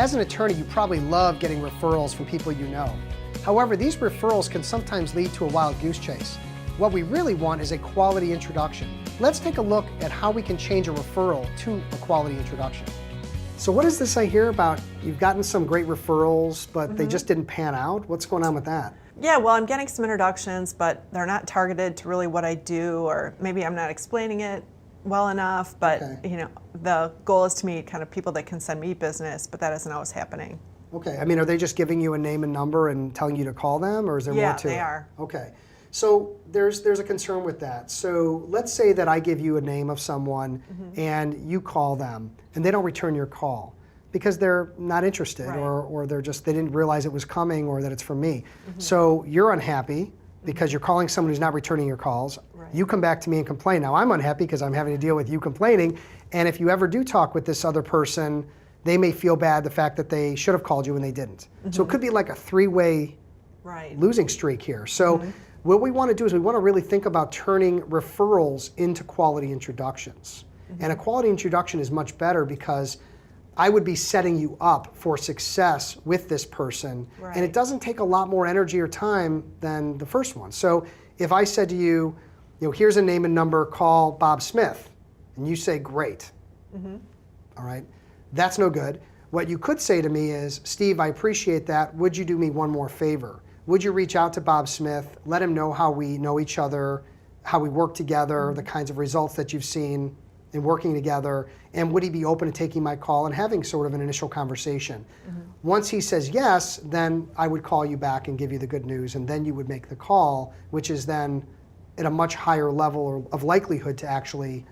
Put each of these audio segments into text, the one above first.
As an attorney, you probably love getting referrals from people you know. However, these referrals can sometimes lead to a wild goose chase. What we really want is a quality introduction. Let's take a look at how we can change a referral to a quality introduction. So what is this I hear about? You've gotten some great referrals, but they just didn't pan out. What's going on with that? Yeah, well, I'm getting some introductions, but they're not targeted to really what I do, or maybe I'm not explaining it well enough, but you know, the goal is to meet kind of people that can send me business, but that isn't always happening. Okay, I mean, are they just giving you a name and number and telling you to call them, or is there more to it? Yeah, they are. Okay, so there's a concern with that. So let's say that I give you a name of someone and you call them and they don't return your call because they're not interested, or they didn't realize it was coming, or that it's from me. So you're unhappy because you're calling someone who's not returning your calls. You come back to me and complain. Now I'm unhappy because I'm having to deal with you complaining. And if you ever do talk with this other person, they may feel bad the fact that they should have called you and they didn't. So it could be like a three-way losing streak here. So what we want to do is we want to really think about turning referrals into quality introductions. And a quality introduction is much better because I would be setting you up for success with this person, and it doesn't take a lot more energy or time than the first one. So if I said to you, here's a name and number, call Bob Smith, and you say, great, all right, that's no good. What you could say to me is, Steve, I appreciate that. Would you do me one more favor? Would you reach out to Bob Smith, let him know how we know each other, how we work together, the kinds of results that you've seen in working together, and would he be open to taking my call and having sort of an initial conversation? Once he says yes, then I would call you back and give you the good news, and then you would make the call, which is then at a much higher level of likelihood to actually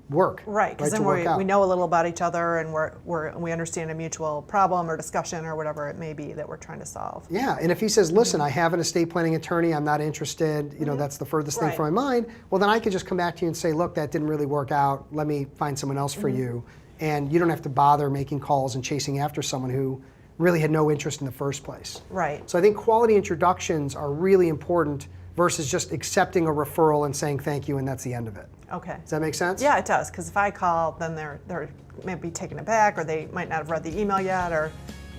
work. Right, because then we know a little about each other, and we understand a mutual problem or discussion or whatever it may be that we're trying to solve. Yeah, and if he says, listen, I have an estate planning attorney, I'm not interested, that's the furthest thing from my mind, well then I could just come back to you and say, look, that didn't really work out, let me find someone else for you. And you don't have to bother making calls and chasing after someone who really had no interest in the first place. Right. So I think quality introductions are really important versus just accepting a referral and saying thank you and that's the end of it. Okay. Does that make sense? Yeah, it does, because if I call, then they're maybe taken aback, or they might not have read the email yet, or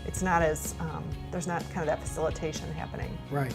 it's not as, there's not kind of that facilitation happening. Right.